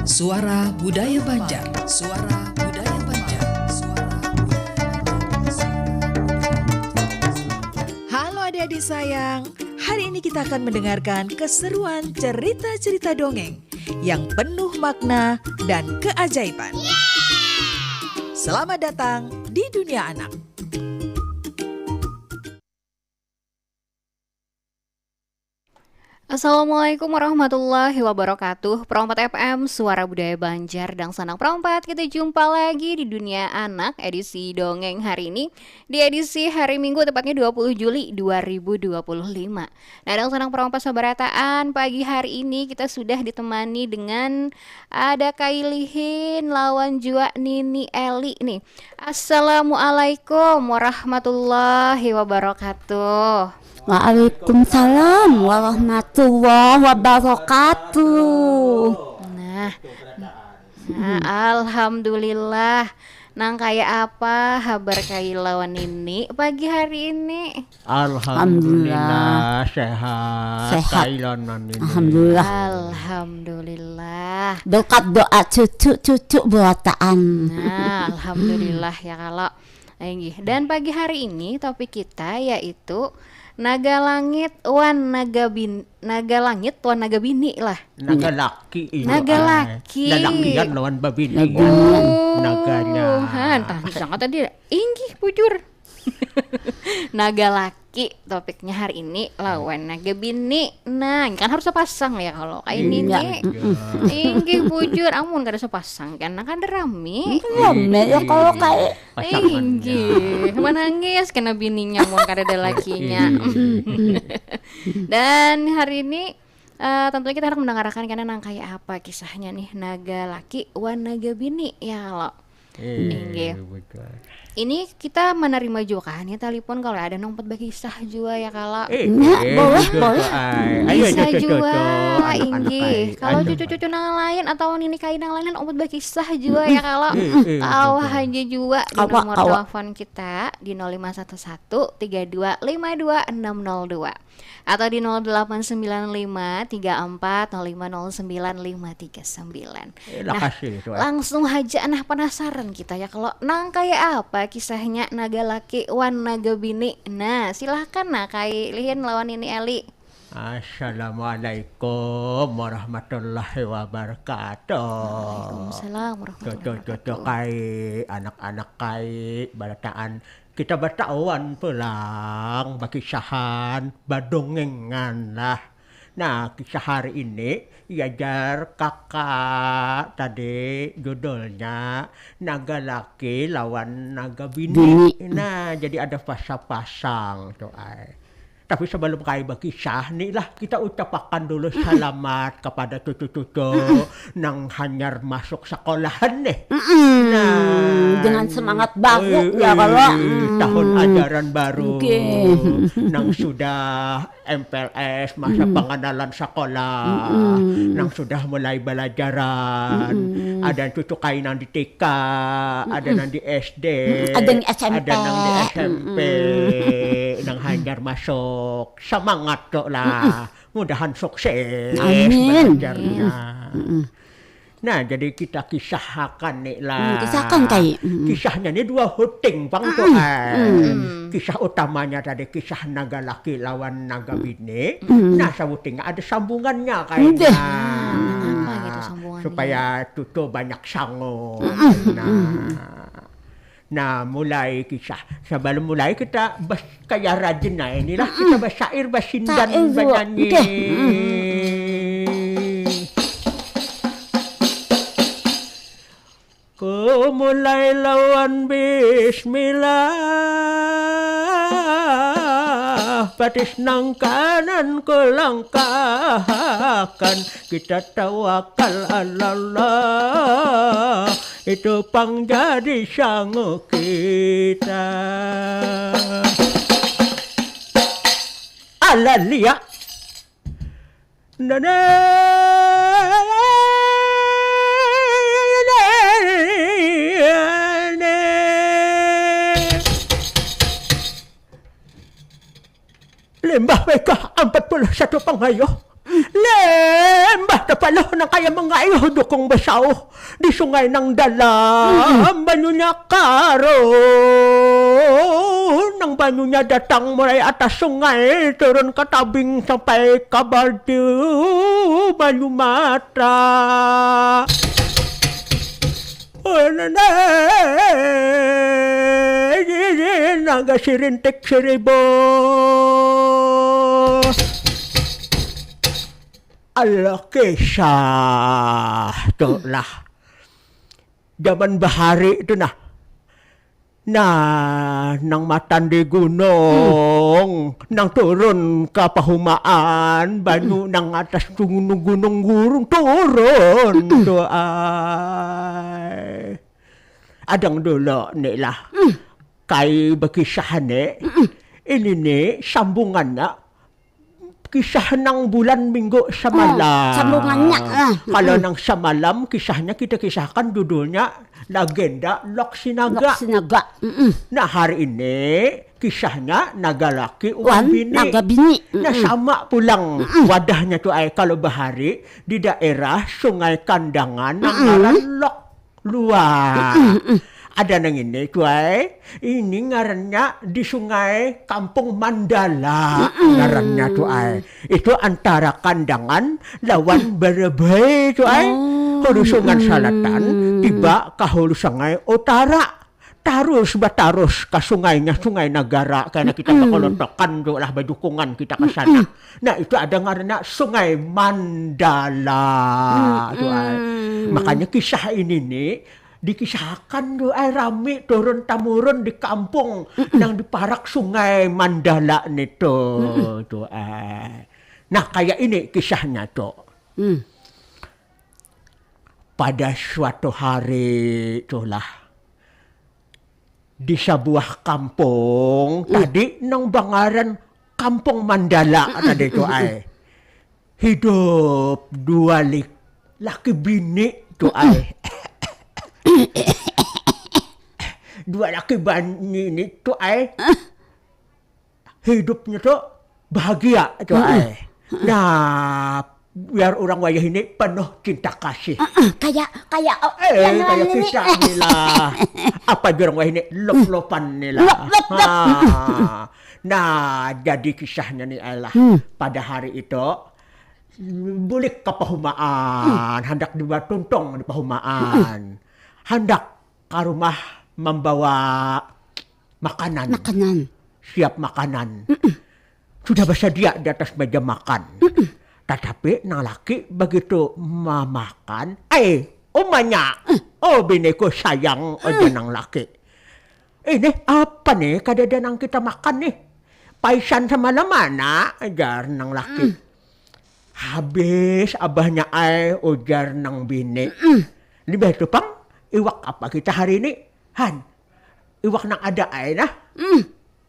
Suara Budaya Banjar. Suara Budaya Banjar. Suara Budaya Banjar. Halo adik-adik sayang, hari ini kita akan mendengarkan keseruan cerita-cerita dongeng yang penuh makna dan keajaiban. Selamat datang di dunia anak. Assalamualaikum warahmatullahi wabarakatuh. Perompat FM, Suara Budaya Banjar dan Sanang Perompat. Kita jumpa lagi di Dunia Anak edisi Dongeng hari ini. Di edisi hari Minggu tepatnya 20 Juli 2025. Nah, dan Sanang Perompat Sabarataan, pagi hari ini kita sudah ditemani dengan ada Kailihin lawan Jua Nini Eli nih. Assalamualaikum warahmatullahi wabarakatuh. Waalaikumsalam warahmatullahi wabarakatuh. Nah, alhamdulillah. Nang kayak apa kabar lawan ini pagi hari ini? Alhamdulillah sehat. Kailanan ini. Alhamdulillah. Berkat doa cucu buatan. Nah, alhamdulillah ya kalau. Dan pagi hari ini topik kita yaitu naga langit wan naga bini lah. Naga laki. Naga laki. Lalakian lawan babini. Naganya. Sangat tadi inggih bujur. Naga laki topiknya hari ini lawan naga bini. Nah, kan harus sepasang ya kalau kayak ini nih. Inggih bujur, amun kada sepasang kan kan rame. Rame ya kalau kayak inggih. Menangis kena bininya mun kada ada lakinya. Dan hari ini tentunya kita harus mendengarkan karena nang kayak apa kisahnya nih naga laki wan naga bini ya lo. Inggih. Ini kita menerima juga kan ya telepon kalau ada nomor berkisah juga ya kalau boleh bisa juga inggih kalau cucu-cucu nang lain atau nini kain nang lain obat berkisah juga ya kalau awah aja juga di nomor telepon kita di 0511 3252 atau di 0895 34 0509 539. Nah, langsung aja penasaran kita ya kalau nang kayak apa kisahnya naga laki wan naga bini. Nah, silahkan Kailihin lawan ini Eli. Assalamualaikum warahmatullahi wabarakatuh. Waalaikumsalam warahmatullahi wabarakatuh. Kai anak-anak kai balataan kita bertawan pulang bakisahan badongengan lah. Nah, kisah hari ini iajar kakak tadi judulnya naga laki lawan naga bini. Nah, jadi ada pasang-pasang tuh ay. Tapi sebelum kaya berkisah nih lah kita ucapkan dulu selamat kepada cucu-cucu nang hanyar masuk sekolahan nih. Nah, dengan semangat baru ya kalau tahun ajaran baru nang sudah MPLS masa pengenalan sekolah nang sudah mulai belajaran ada cucu kain nang di TK ada nang di SD ada yang SMP ada nang di SMP nang hanyar masuk semangat kok lah mudahan sukses belajarnya. Nah, jadi kita kisahkan nih lah. Kisahkan kayak. Kisahnya ini dua huting bang tuh. Kisah utamanya tadi kisah naga laki lawan naga bini. Nah, sabutingnya ada sambungannya kayaknya. Gitu sambungannya? Supaya cucu banyak sanggup. Nah, mulai kisah. Sebelum mulai kita kayak rajin nah inilah kita bersair bersindan bernyanyi. Ku mulai lawan bismillah patis nang kanan ku langkahkan kita tawakal Allah itu pang jadi sanggup kita. Alalia nana lembah mereka 41 pangayuh Lembah na pala na kaya mga iyo dukong basaw di sungay ng dalam banyo niya karon nang banyo niya datang mulay atas sungay turun katabing sampai kabaldo banyo mata naga sirintik siribo ala kesa to lah zaman bahari itu nang matandi gunung nang turun ke pahumaan banyu nang atas gunung gurung turun to ay adang dulu nih lah kay bakisah ini nih sambungannya kisah ng bulan minggu sa malam. Sambungannya. Kalau nang sa malam, kisahnya kita kisahkan judulnya Legenda Lok Sinaga. Nah hari ini kisahnya naga laki uang bini. Naga bini. Nah sama pulang wadahnya tuh ay kalau bahari di daerah Sungai Kandangan ngaran Lok Luar. Ada nang ini tuai, ini ngarannya di sungai Kampung Mandala ngarannya tuai. Itu antara Kandangan lawan Berebay tuai. Hulusungan Selatan tiba ke hulu sungai Utara. Tarus ke sungainya Sungai Negara karena kita bakolontokan tuh lah badukungan kita ke sana. Nah itu ada ngarannya Sungai Mandala tuai. Makanya kisah ini nih dikisahkan doa rame turun tamurun di kampung yang di parak Sungai Mandala nito doa. Nah kayak ini kisahnya tuh. Pada suatu hari itulah di sebuah kampung tadi nang bangaran Kampung Mandala tadi doa. Hidup dua laki bini doa. Dua laki bani ini tuh hidupnya tuh bahagia tuh Nah biar orang wayah ini penuh cinta kasih. Kayak kayak kita inilah. Apa biar orang wayah ini lop-lopan inilah. Nah jadi kisahnya nih adalah pada hari itu bulik ke pahumaan, hendak dibuat tuntong di pahumaan. Hendak ke rumah membawa makanan. Siap makanan. Sudah bersedia di atas meja makan. Tetapi nang laki begitu memakan, umanya, bineku sayang aja nang laki. Ini apa nih kadang-kadang kita makan nih? Paisan sama lemana, ajar nang laki. Habis abahnya ujar nang bini. Lebih itu pang. Iwak apa kita hari ini? Han, iwak nang ada nah.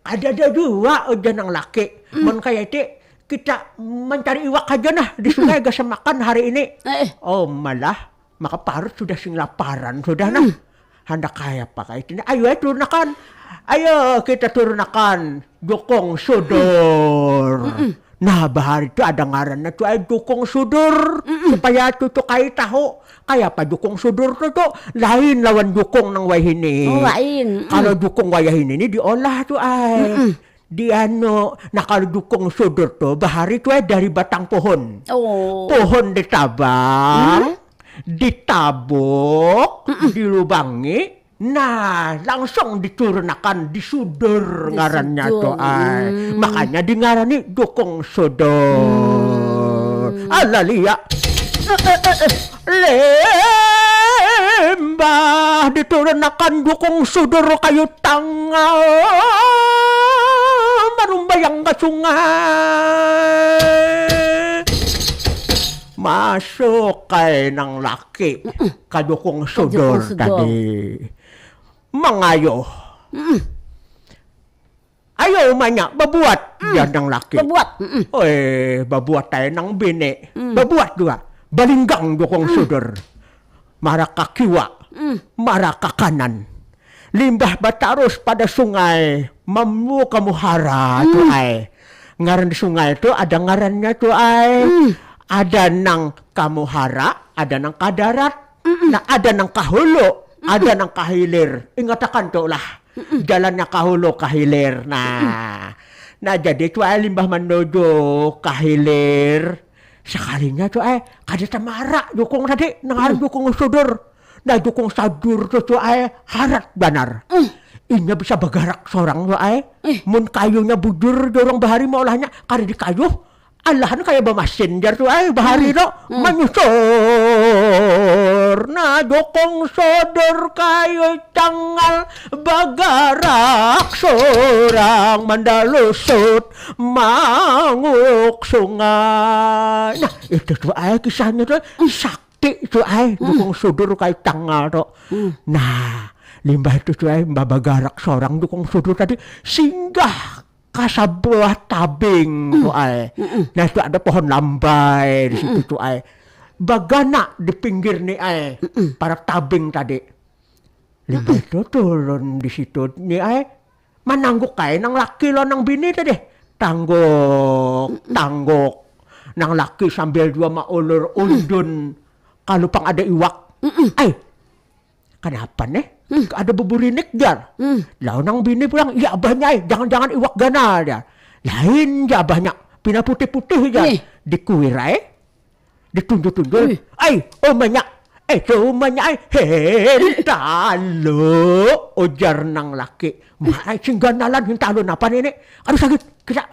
Ada dua udah nang laki. Mon kayak itu kita mencari iwak aja nah di sungai gak makan hari ini. Oh malah maka parut sudah sing laparan sudah nah. Hendak kayak apa kayak itu? Ayo turunakan. Ayo kita turunakan Dukong Sudor. Nah bahari itu ada ngarannya tuh Dukong Sudur supaya tuh kayak tahu kayak apa Dukong Sudur tuh lain lawan Dukong nang wayahini. Lain. Kalau Dukong wayahini ini diolah tuh di ano. Nah kalau Dukong Sudur tuh bahari tuh dari batang pohon. Pohon ditabang, ditabuk, dilubangi. Nah, langsung diturunakan, disudur ngarannya tuh makanya di ngarani Dukong Sudor. Alalia. Lembah diturunakan Dukong Sudor kayu tangan marumbayang ke sungai. Masuk kay ng laki ka Dukong Sudor tadi. Mangayo. Ayaw manya, babuat yan ng laki. Babuat. Babuat tayo ng bini. Babuat juga. Balinggang Dukong Sudor. Marakakiwa. Marakakanan. Limbah batarus pada sungai. Mamu kamuhara tu ay. Ngaran di sungai itu ada ngarannya tu ay. Ada nang kamuhara, ada nang kadarat, nah ada nang kahulu, ada nang kahilir. Ingatakan tuh lah, jalannya kahulu kahilir. Nah jadi tuh ay limbah menuju kahilir. Sekalinya tuh ay kada tamara dukung tadi, nangaran dukung sudur. Nah dukung sadur tuh ay harat banar. Inya bisa bagarak seorang tuh ay. Mun kayunya bujur dorong bahari maulahnya kada di kayu. Alahan kayak bamasin jar tuh ay bahari do manyusur. Nah dukung sodor kayu tanggal bagarak seorang mandalusut manguk sungai. Nah itu tuh ay kisahnya tuh sakti tuh ay dukung sodor kayu tanggal tuh. Nah limbah itu tuh ay mbak bagarak seorang dukung sodor tadi singgah kasabuah tabing tuh ay. Nah itu ada pohon lambai di situ tuh ay. Bagana di pinggir nih ay para tabing tadi. Limbah itu turun di situ nih ay. Manangguk kay nang laki lo nang bini tadi. Tangguk. Nang laki sambil dua maulur undun. Kalau pang ada iwak. Ay. Kenapa nih? Ada buburinik jar. Lalu nang bini pulang, ya abahnya jangan-jangan iwak gana jar. Lain ya abahnya, pina putih-putih jar. Dikuir ditunjuk-tunjuk. Omanya, cumanya hentalo. Ujar nang laki. Maay singganalan hentalo napa ini? Aduh sakit, kita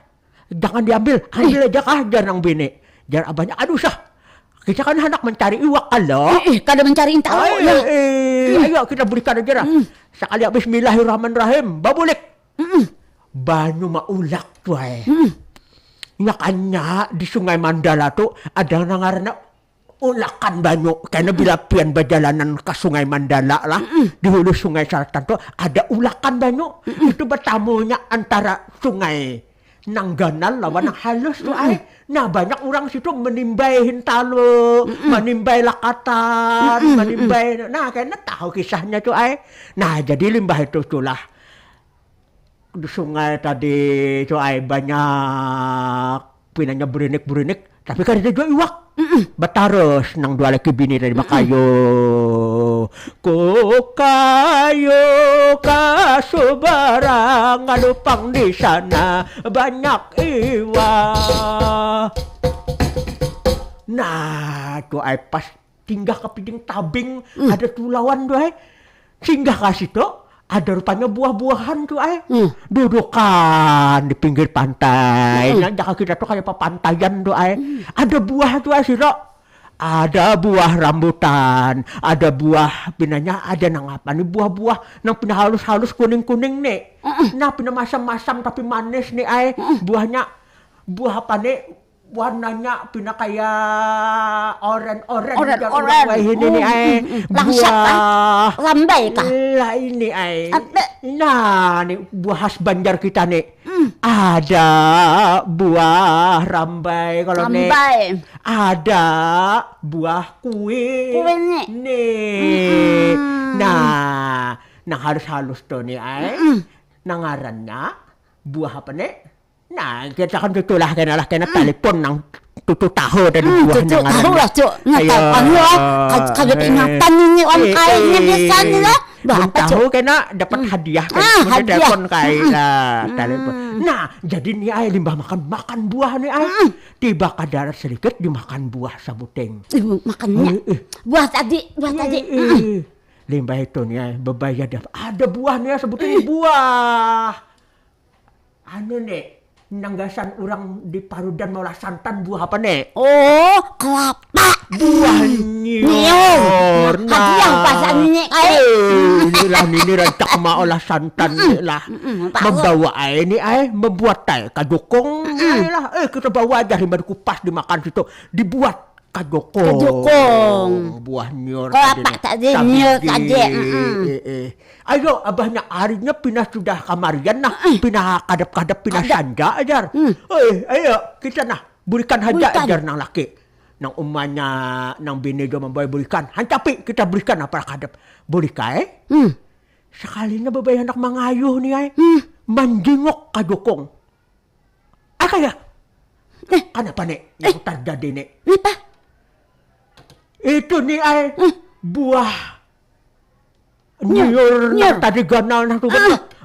jangan diambil, ambil aja kah jar nang bini. Jar abahnya, aduh sah. Kita kan hendak mencari iwak kalau. Kada mencari intalo. Ayo kita berikan aja lah. Sekali bismillahirrahmanirrahim. Babulik. Banyu maulak tuh ay. Nyakanya di Sungai Mandala tuh ada nangarana ulakan banyu. Karena bila pian berjalanan ke Sungai Mandala lah. Di hulu Sungai Selatan tuh ada ulakan banyu. Itu bertamunya antara sungai Nangganal lawan nang halus tuh ay. Nah banyak orang situ menimbai hintalo, menimbai lakatan, menimbai. Nah kayaknya tahu kisahnya tuh ay. Nah jadi limbah itu tuh lah. Di sungai tadi tuh ay banyak pinanya berinik-berinik. Tapi kan ada juga iwak. Batarus nang dua laki bini tadi bakayo. Ku kayo kasubarang alupang di sana banyak iwak. Nah, tuh ay pas singgah ke piding tabing ada tulawan tuh ay. Singgah ke situ ada rupanya buah-buahan tuh ay. Dudukan di pinggir pantai. Nah, jangan kita tuh kayak pepantaian tuh ay. Ada buah tuh ay situ. Ada buah rambutan, ada buah pinanya, ada nang apa nih buah-buah nang pina halus-halus kuning-kuning nih. Nah pina masam-masam tapi manis nih ay. Buahnya buah apa nih? Warnanya pina kayak oren-oren. Ini nih ay. Buah lambai kah? Lah ini ay. Nah nih buah khas Banjar kita nih. Ada buah rambai kalau nih. Ada buah kue nih. Nah halus-halus tuh nih ay. Nangarannya buah apa nih? Nah, kita kan itulah kena telepon nang tutu tahu dari buah tutu tahu lah cuk. Ngatakan lo kagak ingatan ini on kayaknya biasanya lah. Tahu kena dapat hadiah kan. Hadiah. Telepon kayak telepon. Nah, jadi nih ay limbah makan buah nih ay. Tiba kadar sedikit dimakan buah sabuteng. Makannya buah tadi. Limbah itu nih ay bebaya ada buah nih sebuteng buah. Anu nih nanggasan orang di Parudan Maulah Santan buah apa nih? Oh, kelapa. Buah nyiur. Hadiah pasang ini kayak. Inilah ini rancak Maulah Santan lah. Membawa ini membuat teh kajokong lah. Kita bawa aja himbar kupas dimakan situ. Dibuat kajokong. Buah nyiur. Kelapa tadi nyiur tadi. Ayo abahnya harinya pindah sudah kamarian nah. Pindah kadap-kadap pindah sanja ajar. Ayo kita nah berikan haja ajar nang laki. Nang umanya nang bini do membawa berikan. Hancapi kita berikan apa kadap. Berikan sekalinya babai anak mangayuh nih ay. Manjingok kajokong. Kaya Kenapa nih yang terjadi nih? Apa? Itu nih ay buah nyur tadi ganal nah tuh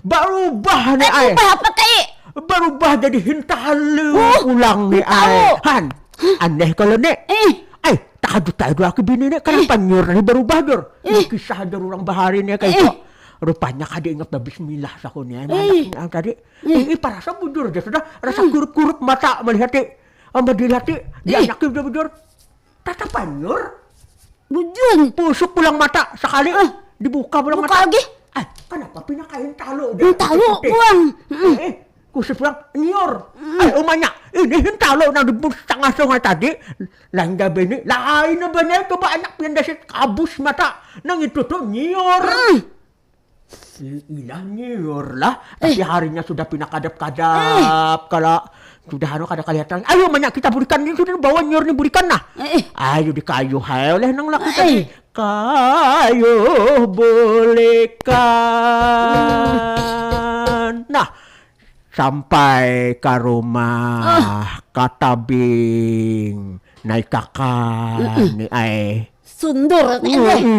berubah nih ay. Apa teh? Berubah jadi hintalu ulang nih ay. Han, aneh kalau nih. Ay, takut aku bini nih kenapa nyur nih berubah dur? Kisah aja orang bahari nih kayak itu. Rupanya kadi ingat bismillah sakunya yang tadi. Parasa bujur dia sudah rasa kurup-kurup mata melihat dilihat dia anaknya udah bujur. Tatapan nyur. Bujur. Pusuk pulang mata sekali dibuka pulang Buka mata. lagi. Kenapa pindah kain talo? Talo buang. Kusip pulang nyur. Umanya ini talo nang di tengah sungai tadi. Lain dah bini, lain na banyak coba anak pindah si kabus mata. Nang itu tuh nyur. Ilah nyur lah. Tapi harinya sudah pindah kadap-kadap. Kalau sudah kada kelihatan. Ayo banyak kita berikan ini sudah bawa nyur ni berikan nah. Ayo di kayu hai oleh nang laki tadi. Kayu belikan. Nah, sampai ke rumah katabing naik kakan ni ay. Sundur.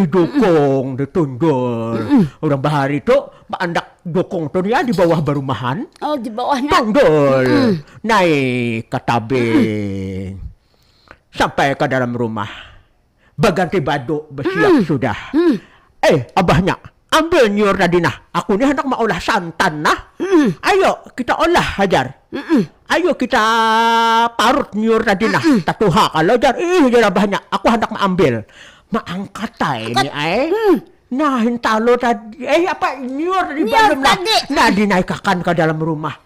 Dukung ditunggul. Orang bahari tu andak dukung tu dia di bawah barumahan. Oh, di bawahnya. Tunggul. Naik ke tabing. Sampai ke dalam rumah. Berganti baju bersiap sudah. Abahnya ambil nyur tadi nah. Aku ni hendak mau olah santan nah. Ayo kita olah hajar. Ayo kita parut nyur tadi nah. Tatuha kalau jar. Jar abahnya. Aku hendak mengambil. Maangkat ini ay. Nah hintalo tadi. Apa nyur tadi belum lah. Nah dinaikkan ke dalam rumah.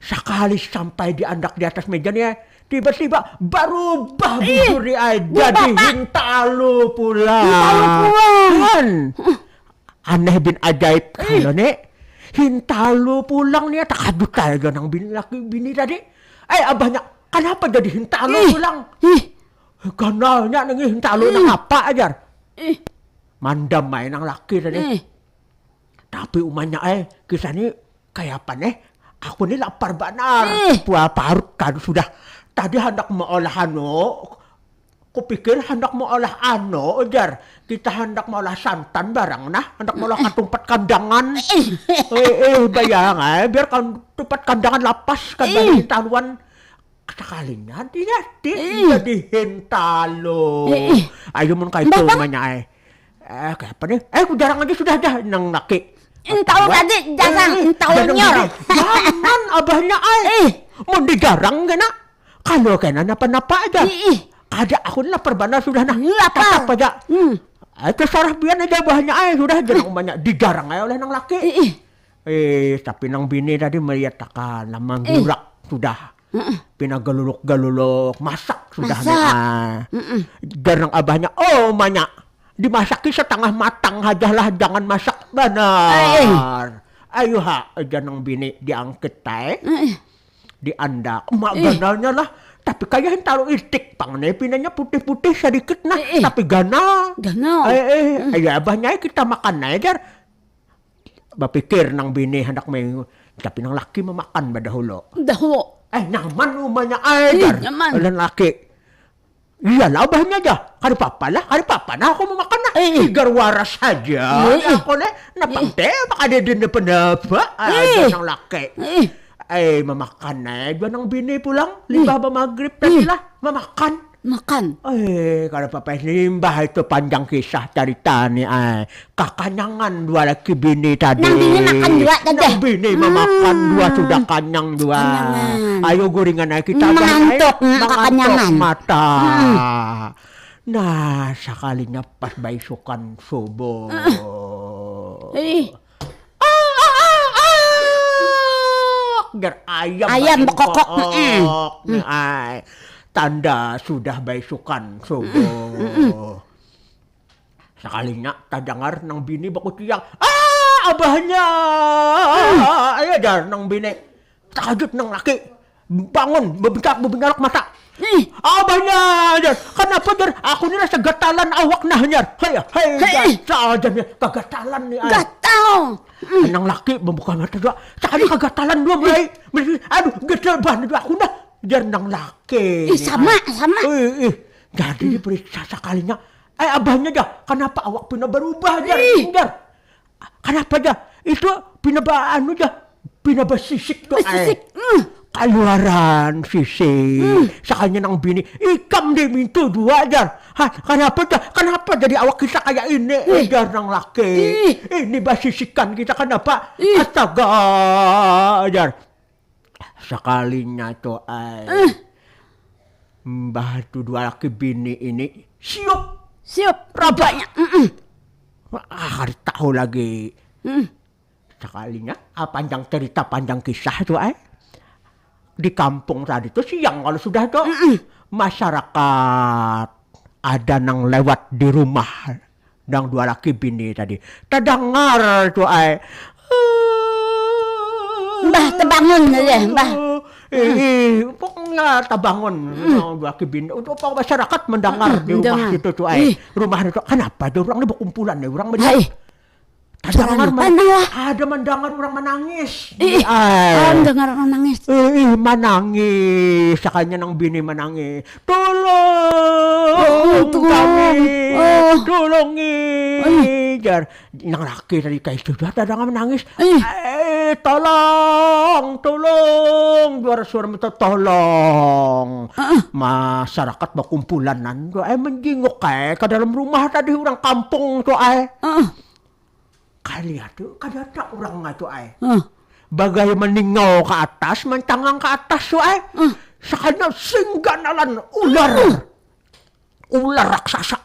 Sekali sampai diandak di atas meja nih. Tiba-tiba berubah bujur ay. Jadi hintalo pula. Aneh bin ajaib kalau nih. Hintalo pulang nih takadut tayo ng bini tadi. Abahnya kenapa jadi hintalo pulang? Ganalnya nang hintalo ng apa ajar? Mandam main ng laki tadi. Tapi umanya kisah ni kayak apa nih? Aku ni lapar banar. Parut kan sudah. Tadi hendak maolah kupikir hendak maolah ajar. Kita hendak maolah santan barang nah. Hendak maolah katumpat kandangan. Bayang biar tempat kandangan lapas kandangan taluan. Sekalinya jadi hintalo. Ayo mun kayak itu namanya kayak apa nih? Jarang aja sudah aja nang laki. Entau tadi jarang, entau nyor. Jangan abahnya mau digarang gana. Kalau kena napa-napa aja. Ada aku lapar benar sudah nah. Lapar aja. Terserah biar aja abahnya sudah jarang banyak digarang oleh nang laki. Tapi nang bini tadi melihat takkan lamang gurak sudah. Pinagalulok-galulok masak sudah nih. Jarang abahnya banyak. Dimasaki setengah matang ajalah jangan masak benar. Ayo jangan bini diangkat diandak. Mak ganalnya lah. Tapi kayak taruh itik pang pinanya putih-putih sedikit nah. Tapi ganal. Abahnya kita makan aja. Bapikir nang bini hendak main. Tapi nang laki memakan dahulu. Nyaman umanya nyaman. Oleh laki. Iyalah abahnya aja. Kari papa nah aku mau makan nah. Igar waras saja. Aku nih napang teh baka ada din penapa. Nang laki. Memakan aja nang bini pulang. Limbah ba maghrib tadi lah. Memakan. Kalau papa limbah itu panjang kisah cerita nih kakanyangan dua laki bini tadi. Nang bini makan dua tadi. Nang bini memakan dua sudah kanyang dua. Ayo gorengan aja kita mengantuk mata. Nah sekalinya pas baisukan subuh. Ayam bekokok. Tanda sudah baisukan subuh. Sekalinya tadangar nang bini baku tiang. Abahnya. Ayo jar nang bini. Takajut nang laki. Bangun bebengkak mata. Abahnya jar. Kenapa jar? Aku ni rasa gatalan awak nah jar. Saja nih kegatalan nih. Gatal. Nang laki membuka mata dua. Sekali kegatalan dua mulai. Aduh gatal bahan dua aku dah. jar nang laki. Sama. Jadi diperiksa sekalinya. Abahnya dah, kenapa awak pindah berubah jar? Kenapa dah? Itu pindah pindah bersisik tuh. Keluaran sisik. Sekalinya nang bini, ikam deh mintu dua jar. Kenapa jadi awak kita kayak ini? Jar nang laki. Ini basisikan kita kenapa? Astaga jar. Sekalinya tuh mbah tu dua laki bini ini siap rabanya. Hari tahu lagi. Sekalinya panjang cerita panjang kisah tuh di kampung tadi tuh siang kalau sudah tuh masyarakat ada nang lewat di rumah dang dua laki bini tadi terdengar tuh Mbah terbangun aja, Mbah. Pokoknya terbangun dua laki bini untuk masyarakat mendengar di rumah itu tuh rumah itu kenapa ada orang ini berkumpulan nih orang ada mendengar orang menangis. Mendengar orang nangis. Menangis. Sekalinya nang bini menangis. Tolong kami. Tolongi. Jar nang laki tadi kayak sudah ada menangis. Tolong. Suara minta tolong. Masyarakat berkumpulan nan menjenguk ke dalam rumah tadi orang kampung tuh Kalian tuh kada ada orang itu bagai meninggal ke atas, mentangang ke atas tuh sekalinya singganalan ular raksasa.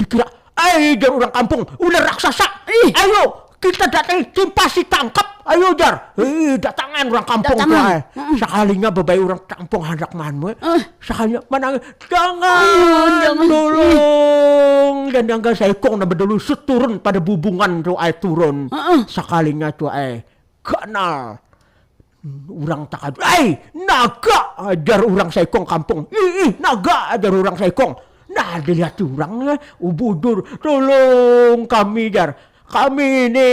Dikira jar orang kampung ular raksasa. Ayo kita datang pasti tangkap. Ayo jar. Datangan orang kampung tuh sekalinya babai orang kampung hendak manmu. Sekalinya menangis. Jangan tolong. Dan yang saya kong na berdelusut turun pada bubungan tuh turun. Sekalinya tuh kenal. Orang takad. Naga ajar orang saya kong kampung. Naga ajar orang saya kong. Nah dilihat orang ubudur. Tolong kami jar. Kami ini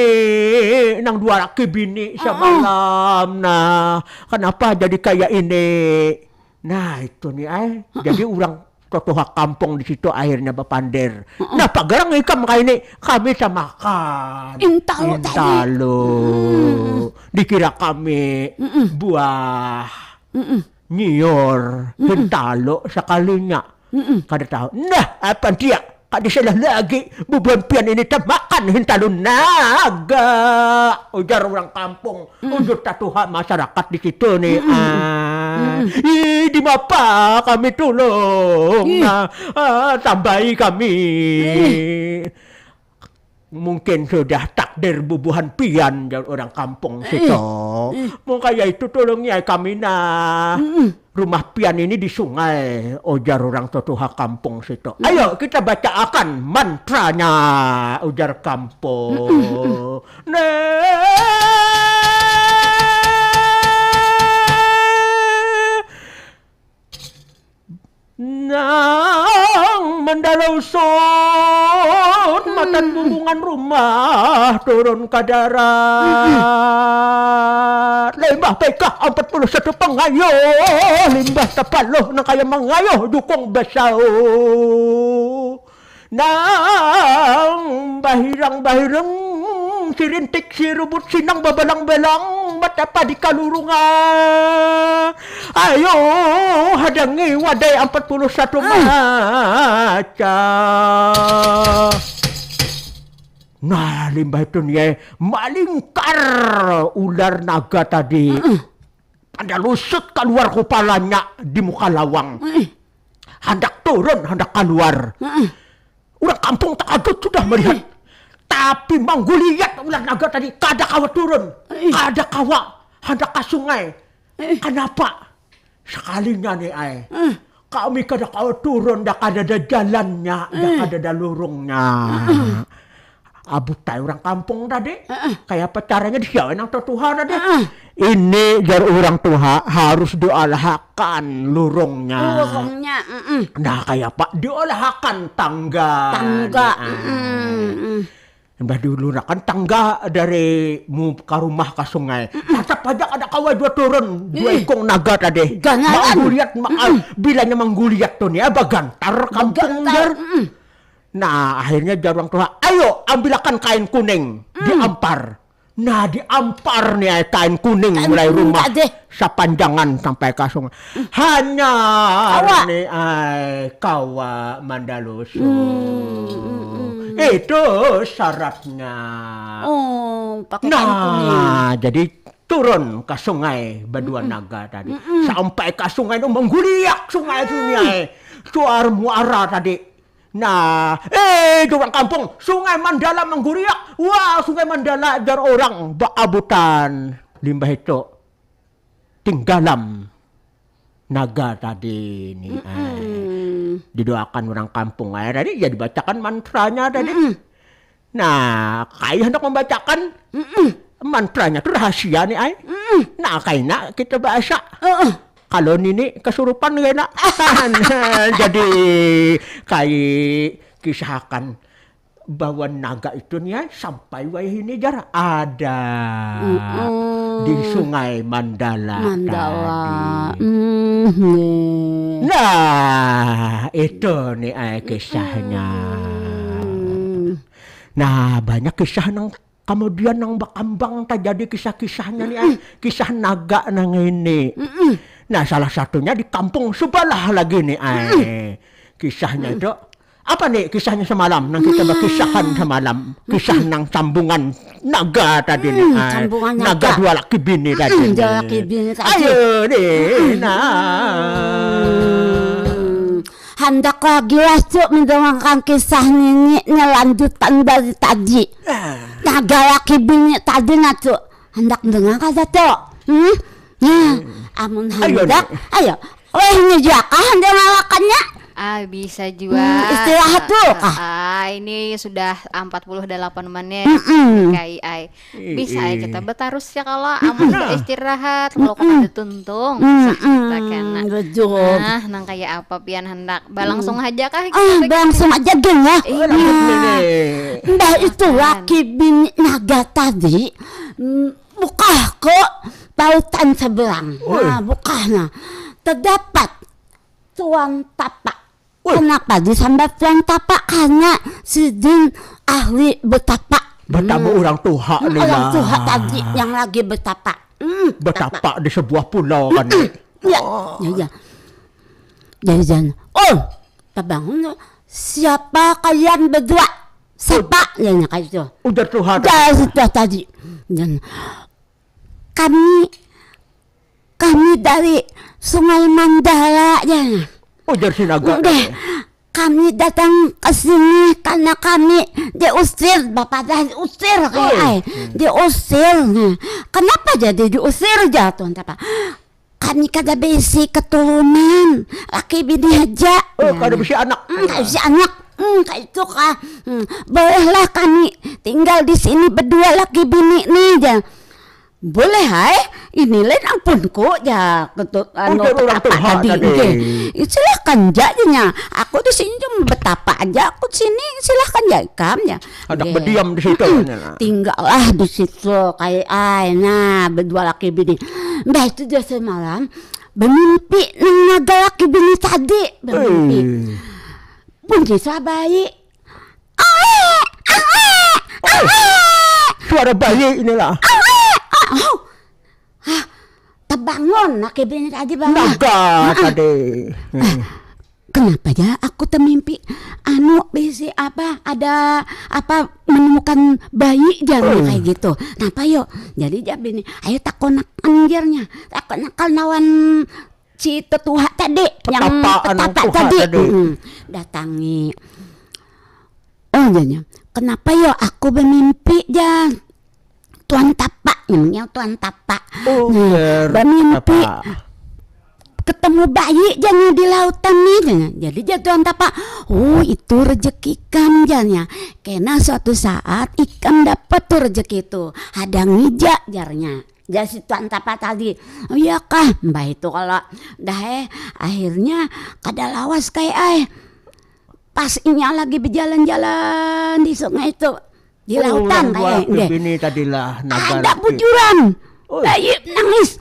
nang dua laki bini semalam. Nah, kenapa jadi kayak ini? Nah, itu nih jadi orang totoha kampung di situ akhirnya berpandir. Nah, pagarang ikam kayak ini kami sama makan. Intalo. Dikira kami buah nyior intalo sekalinya. Kada tahu. Nah, apa dia? Kada salah lagi bubuan pian ini makan hintalun naga. Ujar orang kampung, ujar tatuha masyarakat di situ nih. Di mapa kami tolong, tambahi kami. Mungkin sudah takdir bubuhan pian dari orang kampung situ. Makanya itu tolongnya kami rumah pian ini di sungai. Ujar orang totoha kampung situ. Ayo kita bacakan mantranya. Ujar kampung. Nang mendalau son matan bumbungan rumah turun ke darat. Limbah PK 41 pengayuh, limbah tepaloh nang kaya mengayuh dukung besau. Nang bahirang sirintik sirubut sinang babalang-balang matapa di kalurungan. Ayo hadangi wadai 41 maca. Nah limbah itu nih malingkar ular naga tadi. Pada lusut keluar kepalanya di muka lawang. Hendak turun, hendak keluar. Orang kampung takut sudah melihat. Tapi mangguliat ular naga tadi kada kawa turun. Kada kawa hendak ke sungai. Kenapa? Sekalinya nih kami kada kawa turun, dak ada jalannya, dak ada lurungnya. Abutai orang kampung tadi, kayak apa caranya disiawain ang Tuhan tadi. Ini jar orang tua harus diolahkan lurungnya. Nah kayak apa? Diolahkan tangga. Mbah dulu kan tangga dari muka rumah ke sungai. Tetap aja ada kawa dua turun, dua ekong naga tadi. Gangalan. Mangguliat, bilanya mangguliat tuh nih, gantar kampung jar. Nah akhirnya jar orang tua, ayo ambilkan kain kuning, diampar. Nah diampar nih kain kuning mulai rumah sepanjangan sampai ke sungai. Hanya nih kawa Mandaloso. Itu syaratnya. Oh, pakai kain kuning. Nah, jadi turun ke sungai berdua naga tadi. Sampai ke sungai itu mengguliak sungai itu nih. Suara muara tadi. Nah, di orang kampung Sungai Mandala mengguriak. Wah, Sungai Mandala jar orang baabutan limbah itu tinggalam naga tadi nih. Didoakan orang kampung tadi ya dibacakan mantranya tadi. Nah, kayak hendak membacakan mantranya itu rahasia nih ay. Nah, kayaknya kita bahasa. Kalau Nini kesurupan gak enak. Jadi kayak kisahkan bahwa naga itu nih sampai wayah ini jar ada di Sungai Mandala. Tadi. Nah itu nih kisahnya. Nah banyak kisah nang kemudian nang bakambang terjadi kisah-kisahnya nih kisah naga nang ini. Nah salah satunya di kampung sebelah lagi nih kisahnya itu apa nih kisahnya semalam nang kita berkisahkan semalam kisah nang sambungan naga tadi nih sambungan naga dua laki bini tadi dua laki bini tadi ayo nih hendak lagi masuk mendengarkan kisah Nini lanjutan dari tadi. Naga laki bini tadi natu hendak mendengarkan satu. Amun hendak, ayo, weh jaka hendak ngalakannya. Bisa juga. Istirahat tuh. Ini sudah 48 menit. Kayak bisa kita betarus ya kalau amun istirahat kalau ada tuntung. Nah, nang kayak apa pian hendak. Langsung aja kah? Langsung aja geng ya. Mbak itu laki bini naga tadi buka kok pautan seberang. Nah, bukannya terdapat tuan tapak. Kenapa disambat tuan tapak? Karena sidin ahli betapa. Betapa orang Tuha nih Orang Tuha tadi yang lagi betapa. Betapa di sebuah pulau kan. Ya. Jadi terbangun. Siapa kalian berdua? Siapa? Ya kayak itu. Udah Tuhan. Dari situ tadi. Dan kami dari Sungai Mandala ya. Ujar sinaga. Kami datang ke sini karena kami diusir, Bapak dah diusir kayak diusir. Kenapa jadi diusir jatuh Bapak? Kami kada besi keturunan, laki bini aja. Kada besi anak. Kada besi anak. Kayak itu kah? Bolehlah kami tinggal di sini berdua laki bini nih ya. Boleh ini lain ampunku ya ketut orang Tuhan tadi. Silakan jadinya. Aku di sini cuma betapa aja. Aku di sini silakan ya kamnya. Ada berdiam di situ. Tinggallah di situ kayak nah berdua laki bini. Mbak itu dia semalam bermimpi naga laki bini tadi bermimpi. Bunyi bayi. Suara bayi inilah. Terbangun laki bini tadi bangun. Naga tadi. Kenapa ya aku termimpi besi ada menemukan bayi jangan kayak gitu. Kenapa yuk? Jadi dia bini, ayo takon anjirnya, takon nawan si tetua tadi yang petapa tadi. Datangi. Jadinya, kenapa yuk aku bermimpi jangan? Tuan Tapak, namanya Tuan Tapak. Bermimpi ketemu bayi jangan di lautan nih. Jadi dia Tuan Tapak, itu rezeki ikan jarnya. Karena suatu saat ikan dapat tuh rezeki itu. Ada ngijak jarnya. Jadi si Tuan Tapak tadi, iya kah? Mbak itu kalau dah akhirnya kada lawas kayak pas inya lagi berjalan-jalan di sungai itu. di lautan kayak deh. Ini tadilah naga. Ada bujuran. Bayi nangis.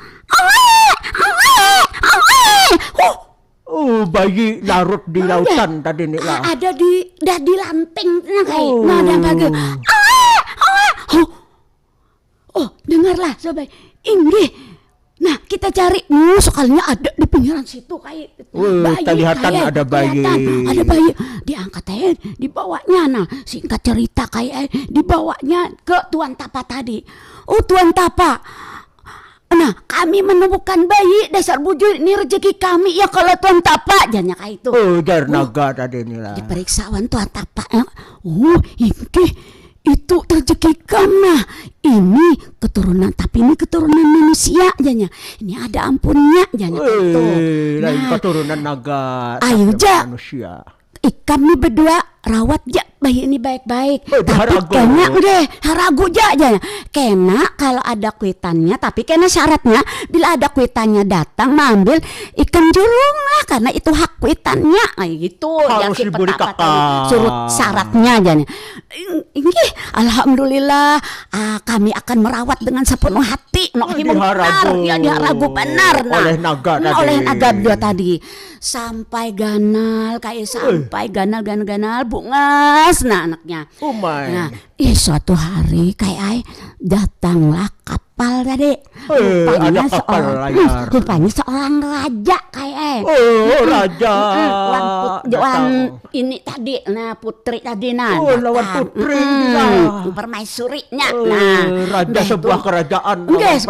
Bayi larut di lautan tadi nih lah. Ada di lanting kayak. Ada bagai. Dengarlah sobat. Inggih. Nah, kita cari, sekalinya ada di pinggiran situ kayak bayi. Kelihatan ada bayi. Ada bayi. Diangkat aja, dibawanya. Nah, singkat cerita kayak dibawanya ke Tuan Tapa tadi. Tuan Tapa. Nah, kami menemukan bayi, dasar bujur, ini rezeki kami ya kalau Tuan Tapa. Jangan kayak itu. Jar naga tadi nih lah. Diperiksawan Tuan Tapa. Itu rezeki kamu. Ini keturunan, tapi ini keturunan manusia janya. Ini ada ampunnya janya itu. Lain keturunan naga. Ayo ja. Manusia. Kami berdua rawat ja bayi ini baik-baik. Tapi haragu. kena udah ragu ja janya. Kena kalau ada kuitannya, tapi kena syaratnya bila ada kuitannya datang mengambil ikan julung lah karena itu hak kuitannya. Gitu. Harus diberi kakak. Surut syaratnya janya. Ini alhamdulillah kami akan merawat dengan sepenuh hati. Diharagu benar. Oleh naga tadi. Oleh naga dua tadi. Sampai ganal ganal bungas anaknya. Nah, suatu hari kayak datanglah kapal tadi. Rupanya seorang raja kayak. Raja. Ini tadi, putri tadi lawan putri permaisurinya. Raja sebuah kerajaan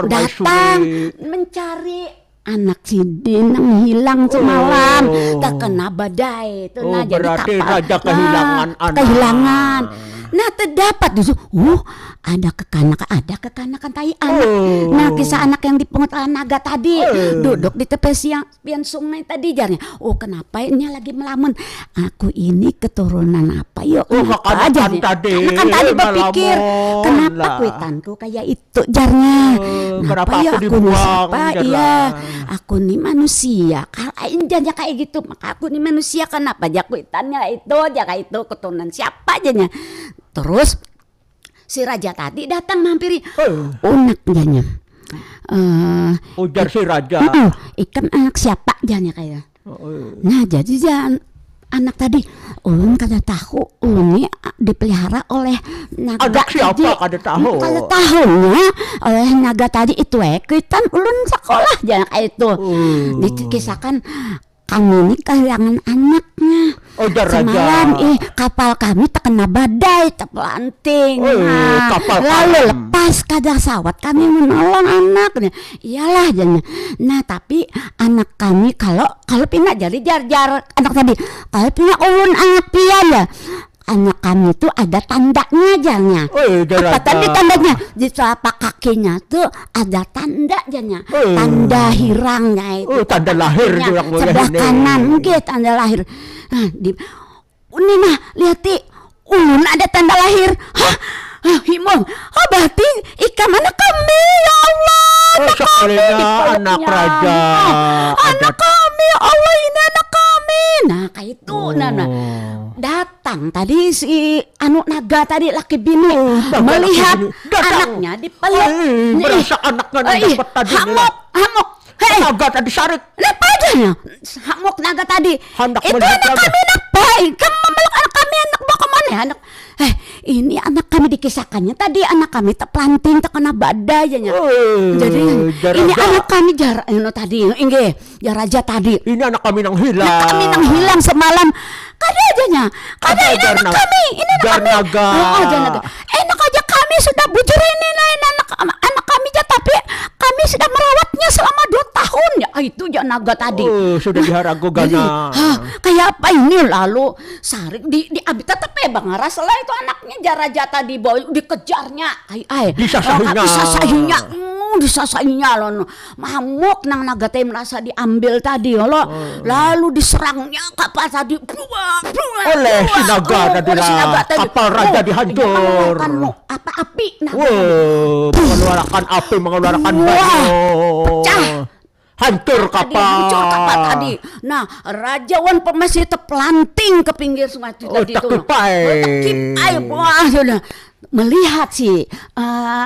datang mencari anak si Dinang hilang semalam, terkena badai. Itu berarti jadi kapal. raja kehilangan anak. Kehilangan. Nah, terdapat ada kekanakan tai anak. Nah, kisah anak yang dipungut oleh naga tadi duduk di tepi pian sungai tadi jarnya. Kenapa ini lagi melamun? Aku ini keturunan apa yuk? Kenapa aja tadi berpikir kenapa kuitanku kayak itu jarnya? Kenapa ya aku dibuang? Iya, aku nih manusia. Kalau janya kayak gitu, maka aku nih manusia. Kenapa aja kuitannya itu kayak itu keturunan siapa aja nya? Terus si raja tadi datang mampiri. Unak janya. Ujar si raja. Ikan anak siapa janya kayak. Nah, jadi anak tadi ulun kada tahu ulun dipelihara oleh naga. Anak siapa kada tahu? Kada tahunya oleh naga tadi itu kuitan ulun sekolah janya kayak itu. Dikisahkan kami ini kehilangan anaknya. Semalam kapal kami terkena badai, terpelanting. Lalu lepas kada sawat kami menolong anaknya. Iyalah jadinya. Nah, tapi anak kami kalau pina jadi jar anak tadi. Kalau pina ulun anak pian ya. Anak kami itu ada tandanya janya. Apa tadi tandanya? Di telapak kakinya tuh ada tanda janya. Tanda hirangnya itu. Tanda lahir sebelah kanan, tanda lahir. Nah, ini lihat ada tanda lahir. Himong. Berarti ikan anak kami ya Allah. Anak raja. Anak kami ya Allah, ini anak kami. Nah, kayak itu. Datang tadi si naga tadi laki bini melihat anaknya dipeluk. Berasa anaknya dapat tadi. Hamuk. Naga tadi sarik. Apa adanya? Hamuk naga tadi. Itu anak kami apa? Kamu memeluk anak kami, anak bawa kemana ya? Ini anak kami dikisahkannya tadi anak kami terpelanting terkena badai aja. Jadi ini anak kami tadi raja tadi. Ini anak kami yang hilang. Anak kami yang hilang semalam. Kada ajanya. Kada ini anak kami. Ini anak kami. Enak aja kami sudah bujur ini lain anak kami aja, tapi kami sudah merawatnya selama 2 tahun ya. Itu ya naga tadi. Sudah diharagu gana. Kayak apa ini lalu sarik di habitat apa ya Bang Aras lah itu anaknya raja tadi dikejarnya. Disasahinya loh. Mamuk nang naga tadi merasa diambil tadi loh. Lalu diserangnya kapal tadi. Oleh si naga tadi lah. Kapal raja dihancur. Apa api? Mengeluarkan api, mengeluarkan banyu. Pecah. Hancur kapal. Hancur kapal tadi. Nah, rajawan pemes itu pelanting ke pinggir sungai itu tadi itu. Tekipai. Wah, sudah melihat si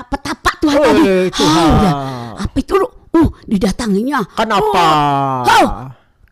petapa Tuhan tadi. Apa itu lu? Didatanginya. Kenapa?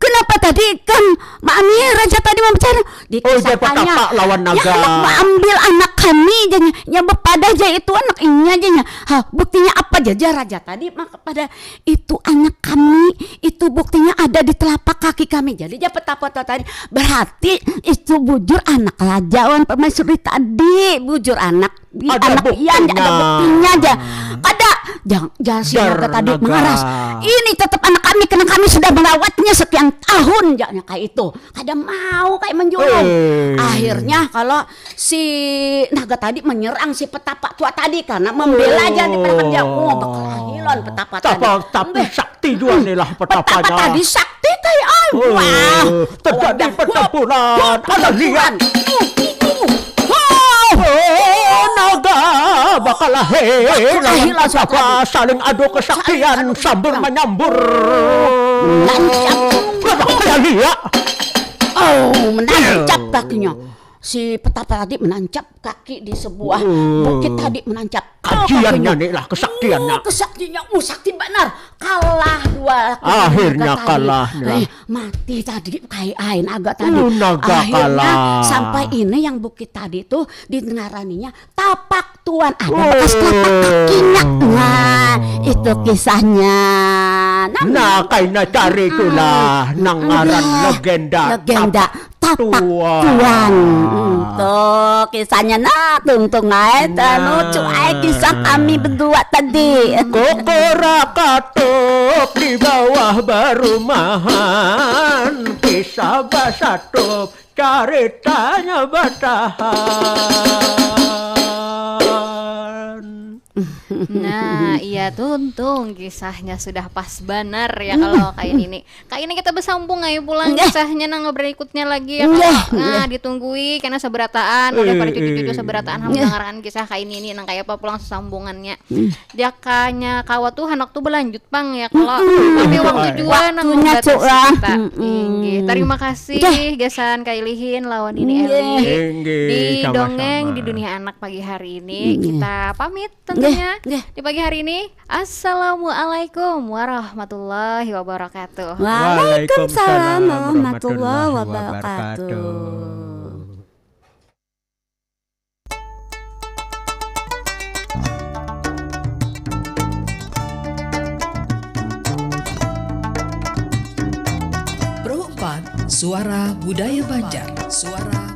Kenapa tadi kan Mami Raja tadi membicara dikisahkannya lawan naga. Ya anak ambil anak kami jadinya ya pada aja itu anak ini aja ya. Buktinya apa aja Raja tadi maka pada itu anak kami itu buktinya ada di telapak kaki kami. Jadi dia petapa tadi berarti itu bujur anak rajawan permaisuri tadi bujur anak ada buktinya aja. Ada jangan si naga tadi mengaras. Ini tetap anak kami karena kami sudah merawatnya sekian tahun jangan kayak itu. Kada mau kayak menjulung. Akhirnya kalau si naga tadi menyerang si petapa tua tadi karena membela aja di pekerja. Bakal hilon petapa tadi. Tapi sakti juga nih lah petapanya. Petapa tadi sakti kayak wah. Terjadi pertempuran. Ada lihat. Naga bakal lahir apa saling adu kesaktian sambil menyambur menancap kakinya si petapa tadi menancap kaki di sebuah bukit tadi menancap kajiannya nih lah kesaktiannya sakti benar kalah dua akhirnya kalah mati tadi kayak ain agak tadi naga akhirnya kalah sampai ini yang bukit tadi tuh didengaraninya tapak tuan ada bekas tapak kakinya nah itu kisahnya nah kayaknya cari itulah nangaran legenda tapak tuan tuh kisahnya nah tuntung aja lucu aja kisah kami berdua tadi kokora katuk di bawah barumahan kisah basatup ceritanya batahan. Nah, iya tuntung kisahnya sudah pas benar ya kalau kayak ini. Kayak ini kita bersambung ayo pulang kisahnya nang berikutnya lagi ya kalau nah ditunggui karena seberataan oleh para cucu-cucu seberataan mendengarkan kisah kayak ini nang kayak apa pulang sesambungannya. Jakanya kawa tuh anak tuh berlanjut Pang ya kalau tapi waktu juga nang batas kita. Terima kasih gasan kailihin lawan ini Eli di dongeng di dunia anak pagi hari ini. Kita pamit tentunya di pagi hari ini. Assalamualaikum warahmatullahi wabarakatuh. Waalaikumsalam warahmatullahi wabarakatuh. Pro 4 Suara Budaya Banjar. Suara